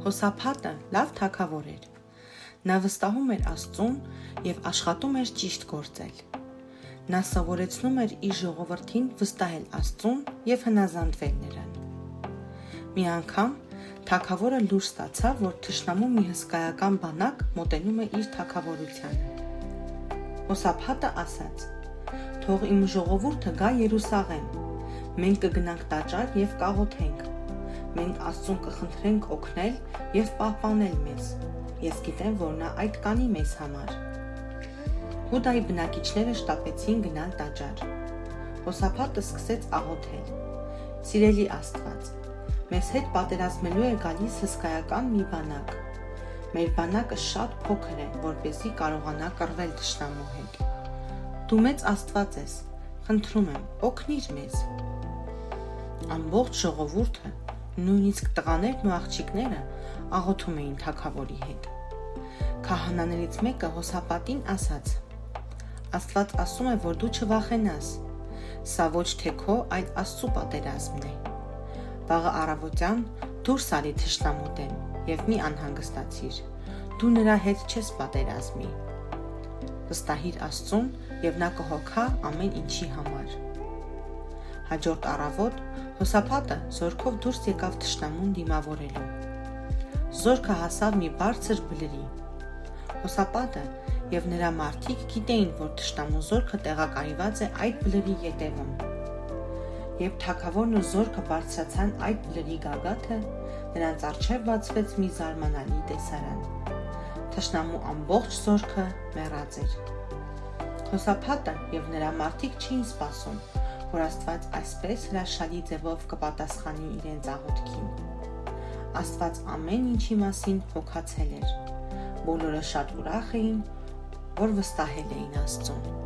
Հոսափատը լավ թագավոր էր։ Նա վստահում էր Աստծուն և աշխատում էր ճիշտ գործել։ Նա սովորեցնում էր իր ժողովրդին վստահել Աստծուն և հնազանդվել նրան։ Մի անգամ թագավորը լուր ստացավ, որ թշնամու մի հսկայական բանակ մոտենում է իր թագավորությանը։ Հոսափատը ասաց. «Թող իմ ժողովուրդը գա Երուսաղեմ, մենք կգնանք տաճար և կաղոթենք, մենք Աստծուն կխնդրենք օգնել և պահպանել մեզ, ես գիտեմ, որ նա այդ կանի մեզ համար»։ Հուդայի բնակիչները շտապեցին գնալ տաճար։ Հոսափատը սկսեց աղոթել. «Սիրելի Աստված, մեզ հետ պատերազմելու է գալիս հսկայական մի բանակ։ Մեր բանակը շատ փոքր է, որպեսզի կարողանա կռվել թշնամու հետ։ Դու մեծ Աստված ես, խնդրում եմ, օգնիր մեզ»։ Ամբողջ ժողովուրդը, նույնիսկ տղաներն ու աղջիկները աղոթում էին թագավորի հետ։ Քահանաներից մեկը Հոսափատին ասաց. «Աստված ասում է, որ դու չվախենաս, սա ոչ թե քո, այլ Աստծու պատերազմն է։ Վաղը առավոտյան դուրս արի թշնամու դեմ և մի անհանգստացիր, դու նրա հետ չես պատերազմի։ Վստահիր Աստծուն և նա կհոգա ամեն ինչի համար»։ Հաջորդ առավոտ Հոսափատը զորքով դուրս եկավ թշնամուն դիմավորելու։ Զորքը հասավ մի բարձր բլրի։ Հոսափատը և նրա մարդիկ գիտեին, որ թշնամու զորքը տեղակայված է այդ բլրի ետևում։ Երբ թագավորն ու զորքը բարձրացան այդ բլրի գագաթը, նրանց առջև բացվեց մի զարմանալի տեսարան։ Թշնամու ամբողջ զորքը մեռած էր։ Հոսափատը և նրա մարդիկ չէին սպասում, որ Աստված այսպես հրաշալի ձևով կպատասխանի իրենց աղոթքին։ Աստված ամեն ինչի մասին հոգացել էր։ Բոլորը շատ ուրախ էին, որ վստահել էին Աստծուն։